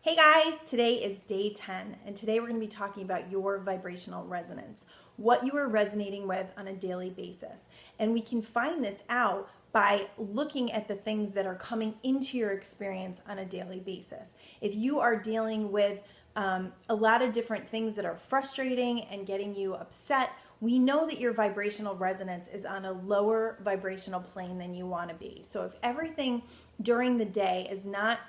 Hey guys, today is day 10, and today we're going to be talking about your vibrational resonance, what you are resonating with on a daily basis. And we can find this out by looking at the things that are coming into your experience on a daily basis. If you are dealing with a lot of different things that are frustrating and getting you upset, we know that your vibrational resonance is on a lower vibrational plane than you want to be. So if everything during the day is not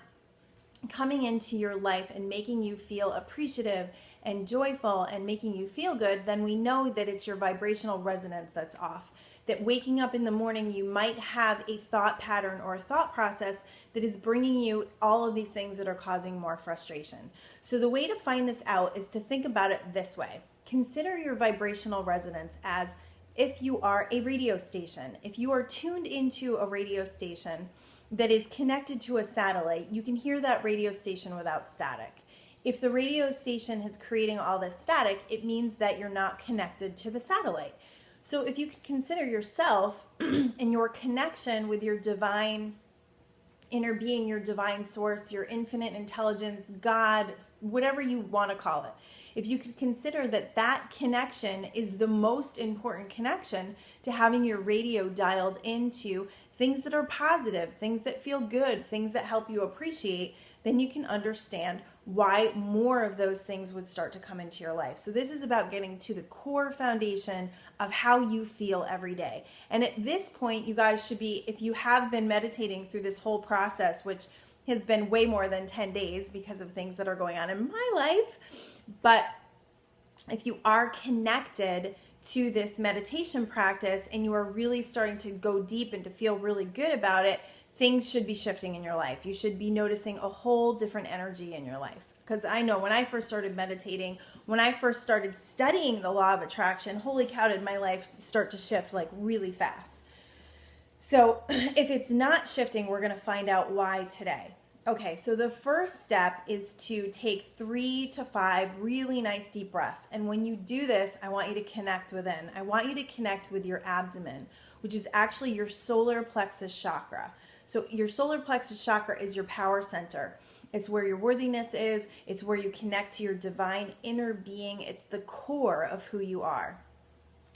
coming into your life and making you feel appreciative and joyful and making you feel good, then we know that it's your vibrational resonance that's off. That waking up in the morning, you might have a thought pattern or a thought process that is bringing you all of these things that are causing more frustration. So the way to find this out is to think about it this way. Consider your vibrational resonance as if you are a radio station. If you are tuned into a radio station that is connected to a satellite, you can hear that radio station without static. If the radio station is creating all this static, it means that you're not connected to the satellite. So if you could consider yourself and your connection with your divine inner being, your divine source, your infinite intelligence, God, whatever you want to call it, if you could consider that that connection is the most important connection to having your radio dialed into things that are positive, things that feel good, things that help you appreciate, then you can understand why more of those things would start to come into your life. So this is about getting to the core foundation of how you feel every day. And at this point, you guys should be, if you have been meditating through this whole process, which has been way more than 10 days because of things that are going on in my life, but if you are connected to this meditation practice and you are really starting to go deep and to feel really good about it, things should be shifting in your life. You should be noticing a whole different energy in your life. Because I know when I first started meditating, when I first started studying the law of attraction, holy cow, did my life start to shift like really fast. So if it's not shifting, we're going to find out why today. Okay, so the first step is to take 3 to 5 really nice deep breaths. And when you do this, I want you to connect within. I want you to connect with your abdomen, which is actually your solar plexus chakra. So your solar plexus chakra is your power center. It's where your worthiness is. It's where you connect to your divine inner being. It's the core of who you are.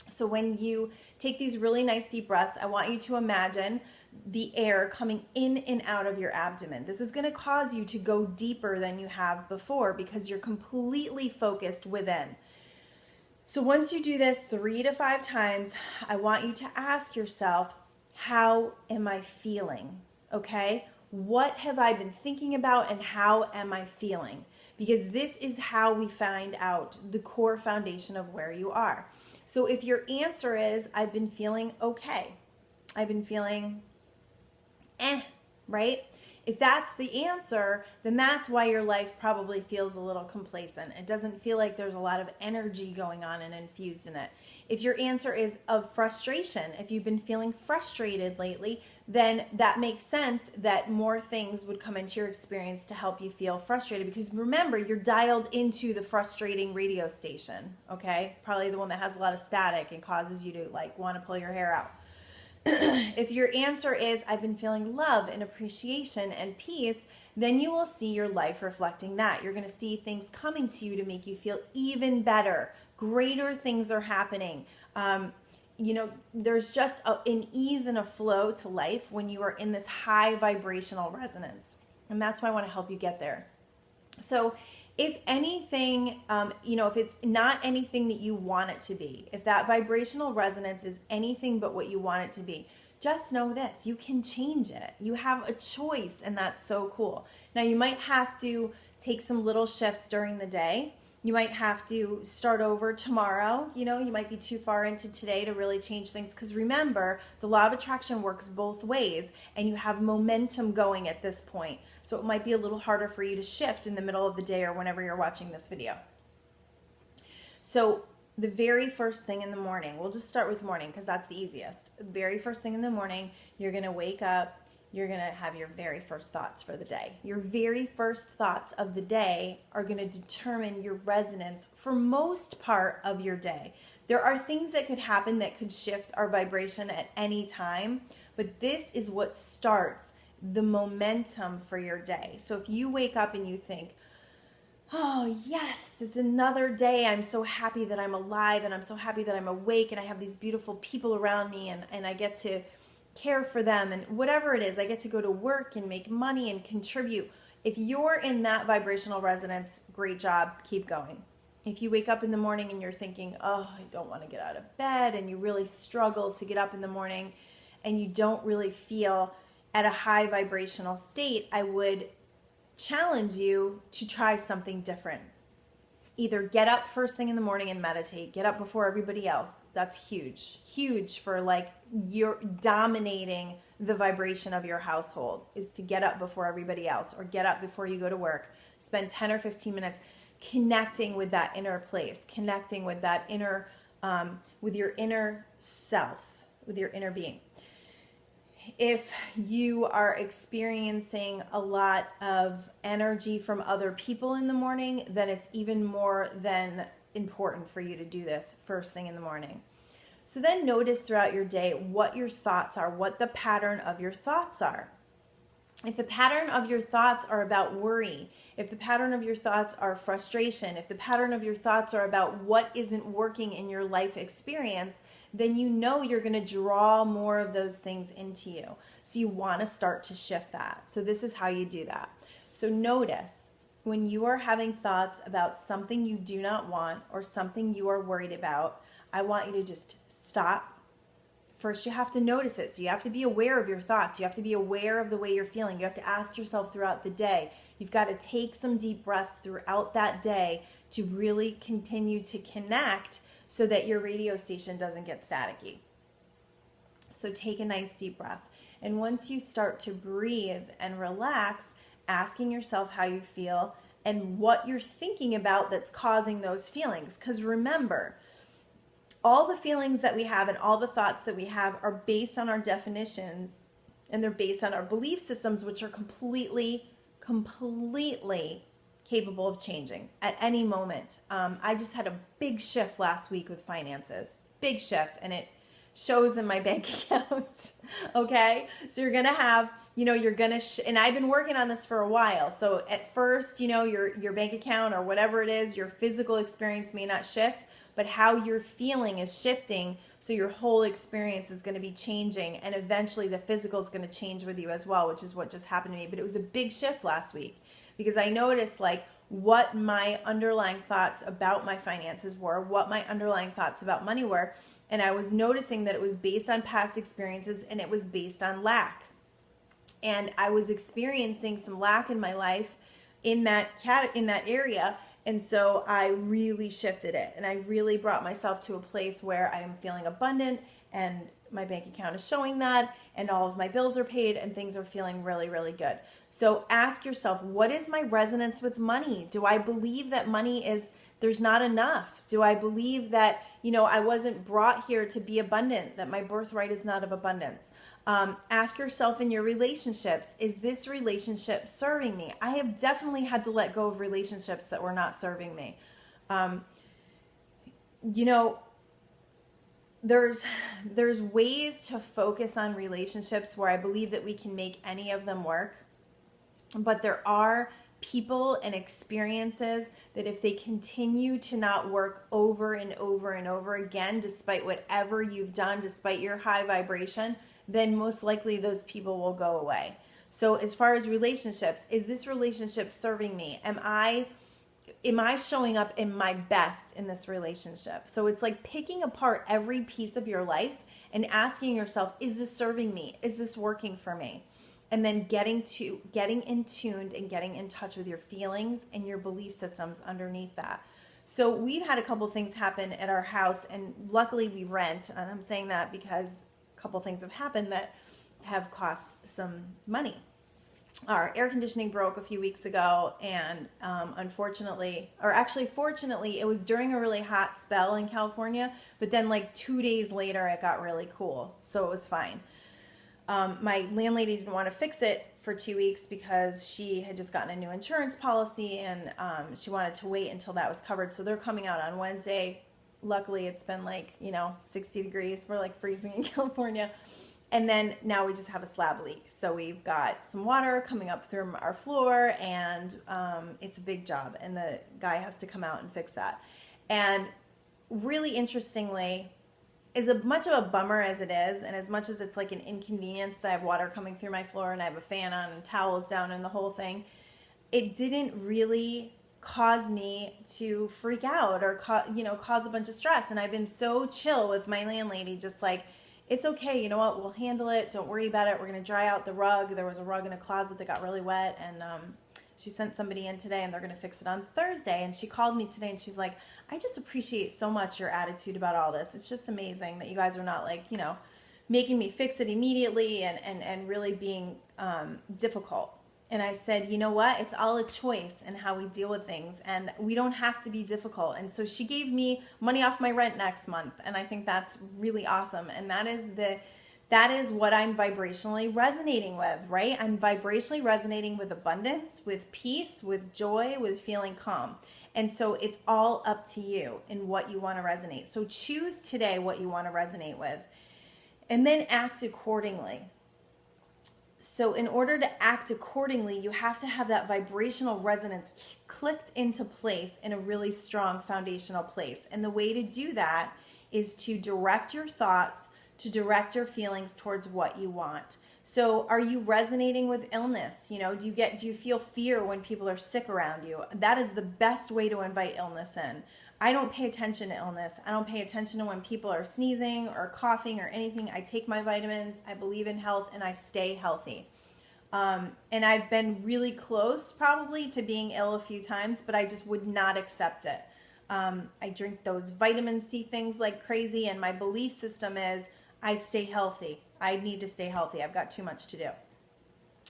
So when you take these really nice deep breaths, I want you to imagine the air coming in and out of your abdomen. This is going to cause you to go deeper than you have before because you're completely focused within. So once you do this 3 to 5 times, I want you to ask yourself, how am I feeling? Okay? What have I been thinking about and how am I feeling? Because this is how we find out the core foundation of where you are. So if your answer is, I've been feeling okay, I've been feeling right? If that's the answer, then that's why your life probably feels a little complacent. It doesn't feel like there's a lot of energy going on and infused in it. If your answer is of frustration, if you've been feeling frustrated lately, then that makes sense that more things would come into your experience to help you feel frustrated. Because remember, you're dialed into the frustrating radio station, okay? Probably the one that has a lot of static and causes you to like want to pull your hair out. If your answer is, I've been feeling love and appreciation and peace, then you will see your life reflecting that. You're going to see things coming to you to make you feel even better. Greater things are happening. There's just an ease and a flow to life when you are in this high vibrational resonance. And that's why I want to help you get there. So if anything, if it's not anything that you want it to be, if that vibrational resonance is anything but what you want it to be, just know this, you can change it. You have a choice, and that's so cool. Now, you might have to take some little shifts during the day. You might have to start over tomorrow. You might be too far into today to really change things. Because remember, the law of attraction works both ways, and you have momentum going at this point. So it might be a little harder for you to shift in the middle of the day or whenever you're watching this video. So the very first thing in the morning, we'll just start with morning because that's the easiest. The very first thing in the morning, you're going to wake up. You're going to have your very first thoughts for the day. Your very first thoughts of the day are going to determine your resonance for most part of your day. There are things that could happen that could shift our vibration at any time, but this is what starts the momentum for your day. So if you wake up and you think, oh yes, it's another day. I'm so happy that I'm alive, and I'm so happy that I'm awake, and I have these beautiful people around me, and I get to care for them, and whatever it is, I get to go to work and make money and contribute. If you're in that vibrational resonance, great job, keep going. If you wake up in the morning and you're thinking, oh, I don't want to get out of bed, and you really struggle to get up in the morning and you don't really feel at a high vibrational state, I would challenge you to try something different. Either get up first thing in the morning and meditate, get up before everybody else. That's huge for like you're dominating the vibration of your household, is to get up before everybody else, or get up before you go to work. Spend 10 or 15 minutes connecting with that inner place, connecting with that inner, with your inner self, with your inner being. If you are experiencing a lot of energy from other people in the morning, then it's even more than important for you to do this first thing in the morning. So then notice throughout your day what your thoughts are, what the pattern of your thoughts are. If the pattern of your thoughts are about worry, if the pattern of your thoughts are frustration, if the pattern of your thoughts are about what isn't working in your life experience, then you know you're going to draw more of those things into you. So you want to start to shift that. So this is how you do that. So notice when you are having thoughts about something you do not want or something you are worried about, I want you to just stop. First, you have to notice it. So you have to be aware of your thoughts. You have to be aware of the way you're feeling. You have to ask yourself throughout the day. You've got to take some deep breaths throughout that day to really continue to connect so that your radio station doesn't get staticky. So take a nice deep breath. And once you start to breathe and relax, asking yourself how you feel and what you're thinking about that's causing those feelings. Because remember, all the feelings that we have and all the thoughts that we have are based on our definitions, and they're based on our belief systems, which are completely capable of changing at any moment. I just had a big shift last week with finances, big shift, and it shows in my bank account. Okay. So you're going to have, and I've been working on this for a while. So at first, your bank account or whatever it is, your physical experience may not shift, but how you're feeling is shifting. So your whole experience is going to be changing, and eventually the physical is going to change with you as well, which is what just happened to me. But it was a big shift last week because I noticed what my underlying thoughts about my finances were, what my underlying thoughts about money were. And I was noticing that it was based on past experiences and it was based on lack. And I was experiencing some lack in my life in that area. And so I really shifted it, and I really brought myself to a place where I am feeling abundant, and my bank account is showing that, and all of my bills are paid, and things are feeling really, really good. So ask yourself, what is my resonance with money? Do I believe that there's not enough? Do I believe that, I wasn't brought here to be abundant, that my birthright is not of abundance? Ask yourself in your relationships, is this relationship serving me? I have definitely had to let go of relationships that were not serving me. There's ways to focus on relationships where I believe that we can make any of them work, but there are people and experiences that if they continue to not work over and over and over again, despite whatever you've done, despite your high vibration, then most likely those people will go away. So as far as relationships, is this relationship serving me? Am I showing up in my best in this relationship? So it's like picking apart every piece of your life and asking yourself, is this serving me? Is this working for me? And then getting in tuned and getting in touch with your feelings and your belief systems underneath that. So we've had a couple things happen at our house, and luckily we rent. And I'm saying that because couple things have happened that have cost some money. Our air conditioning broke a few weeks ago, and fortunately, it was during a really hot spell in California, but then 2 days later it got really cool, so it was fine. My landlady didn't want to fix it for 2 weeks because she had just gotten a new insurance policy, and she wanted to wait until that was covered, so they're coming out on Wednesday. Luckily, it's been 60 degrees. We're freezing in California. And then now we just have a slab leak. So we've got some water coming up through our floor, and it's a big job. And the guy has to come out and fix that. And really interestingly, as much of a bummer as it is, and as much as it's like an inconvenience that I have water coming through my floor and I have a fan on and towels down and the whole thing, it didn't really cause me to freak out or cause a bunch of stress. And I've been so chill with my landlady, just like, it's okay, you know what, we'll handle it, don't worry about it, we're going to dry out the rug. There was a rug in a closet that got really wet, and she sent somebody in today and they're going to fix it on Thursday. And she called me today and she's like, I just appreciate so much your attitude about all this. It's just amazing that you guys are not like, making me fix it immediately and really being difficult. And I said, you know what? It's all a choice in how we deal with things, and we don't have to be difficult. And so she gave me money off my rent next month, and I think that's really awesome. And that is what I'm vibrationally resonating with, right? I'm vibrationally resonating with abundance, with peace, with joy, with feeling calm. And so it's all up to you in what you want to resonate. So choose today what you want to resonate with, and then act accordingly. So in order to act accordingly, you have to have that vibrational resonance clicked into place in a really strong foundational place. And the way to do that is to direct your thoughts, to direct your feelings towards what you want. So are you resonating with illness? Do you feel fear when people are sick around you? That is the best way to invite illness in. I don't pay attention to illness. I don't pay attention to when people are sneezing or coughing or anything. I take my vitamins, I believe in health, and I stay healthy. And I've been really close probably to being ill a few times, but I just would not accept it. I drink those vitamin C things like crazy, and my belief system is I stay healthy. I need to stay healthy. I've got too much to do.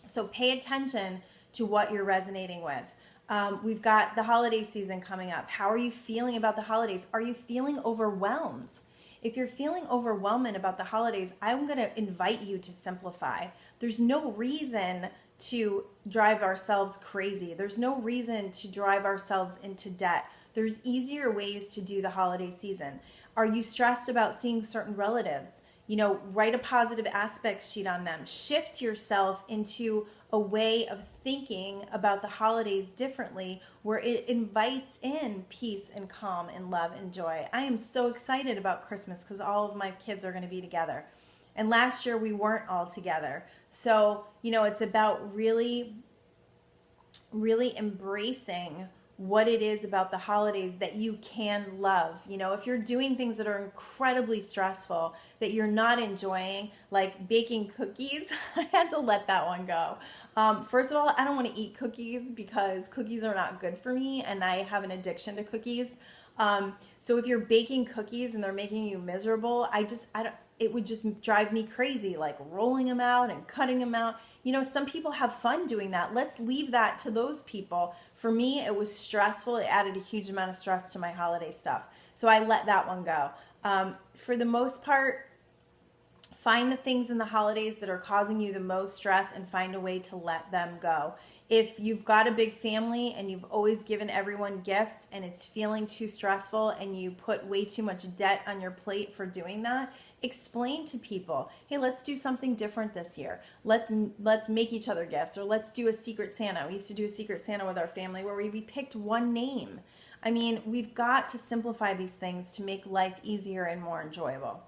So pay attention to what you're resonating with. We've got the holiday season coming up. How are you feeling about the holidays? Are you feeling overwhelmed? If you're feeling overwhelmed about the holidays, I'm going to invite you to simplify. There's no reason to drive ourselves crazy. There's no reason to drive ourselves into debt. There's easier ways to do the holiday season. Are you stressed about seeing certain relatives? Write a positive aspects sheet on them. Shift yourself into a way of thinking about the holidays differently, where it invites in peace and calm and love and joy. I am so excited about Christmas because all of my kids are going to be together. And last year we weren't all together. So, it's about really, really embracing what it is about the holidays that you can love. If you're doing things that are incredibly stressful, that you're not enjoying, like baking cookies, I had to let that one go. First of all, I don't want to eat cookies because cookies are not good for me, and I have an addiction to cookies. So if you're baking cookies and they're making you miserable, it would just drive me crazy, like rolling them out and cutting them out. Some people have fun doing that. Let's leave that to those people. For me, it was stressful. It added a huge amount of stress to my holiday stuff. So I let that one go. For the most part, find the things in the holidays that are causing you the most stress and find a way to let them go. If you've got a big family and you've always given everyone gifts and it's feeling too stressful and you put way too much debt on your plate for doing that, explain to people, hey, let's do something different this year. Let's make each other gifts, or let's do a Secret Santa. We used to do a Secret Santa with our family where we picked one name. I mean, we've got to simplify these things to make life easier and more enjoyable.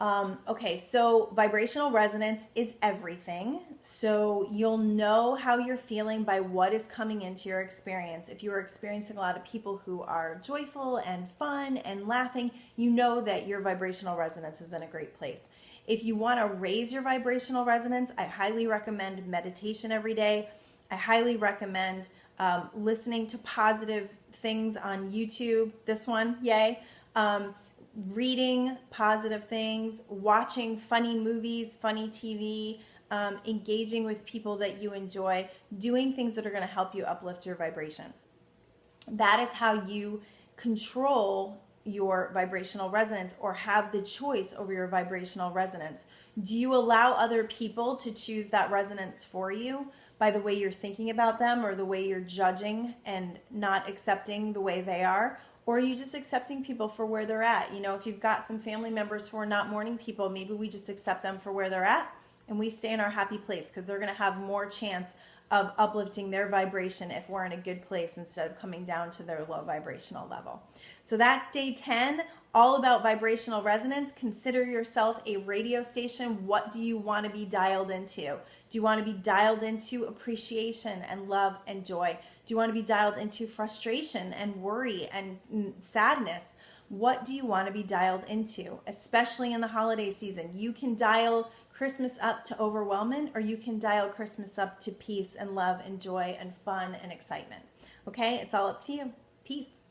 Okay, so vibrational resonance is everything. So you'll know how you're feeling by what is coming into your experience. If you are experiencing a lot of people who are joyful and fun and laughing, you know that your vibrational resonance is in a great place. If you want to raise your vibrational resonance, I highly recommend meditation every day. I highly recommend listening to positive things on YouTube. This one, yay. Reading positive things, watching funny movies, funny TV, engaging with people that you enjoy, doing things that are going to help you uplift your vibration. That is how you control your vibrational resonance, or have the choice over your vibrational resonance. Do you allow other people to choose that resonance for you by the way you're thinking about them, or the way you're judging and not accepting the way they are? Or are you just accepting people for where they're at? You know, if you've got some family members who are not morning people, maybe we just accept them for where they're at and we stay in our happy place, because they're going to have more chance of uplifting their vibration if we're in a good place instead of coming down to their low vibrational level. So that's day 10, all about vibrational resonance. Consider yourself a radio station. What do you want to be dialed into? Do you want to be dialed into appreciation and love and joy? Do you want to be dialed into frustration and worry and sadness? What do you want to be dialed into, especially in the holiday season? You can dial Christmas up to overwhelming, or you can dial Christmas up to peace and love and joy and fun and excitement. Okay, it's all up to you. Peace.